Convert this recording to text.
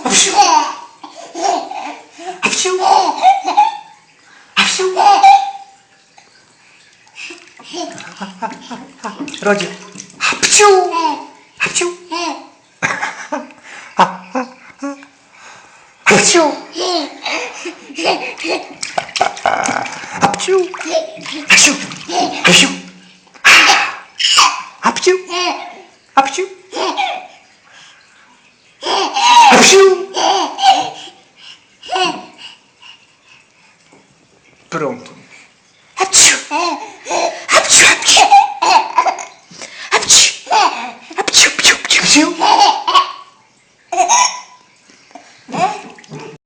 Apsiu! Apsiu! Apsiu! Rodzie. Apsiu! Apsiu! Apsiu! Apsiu! Apsiu! Apsiu! Apsiu! Apsiu! Apsiu! Pronto. Apsiu!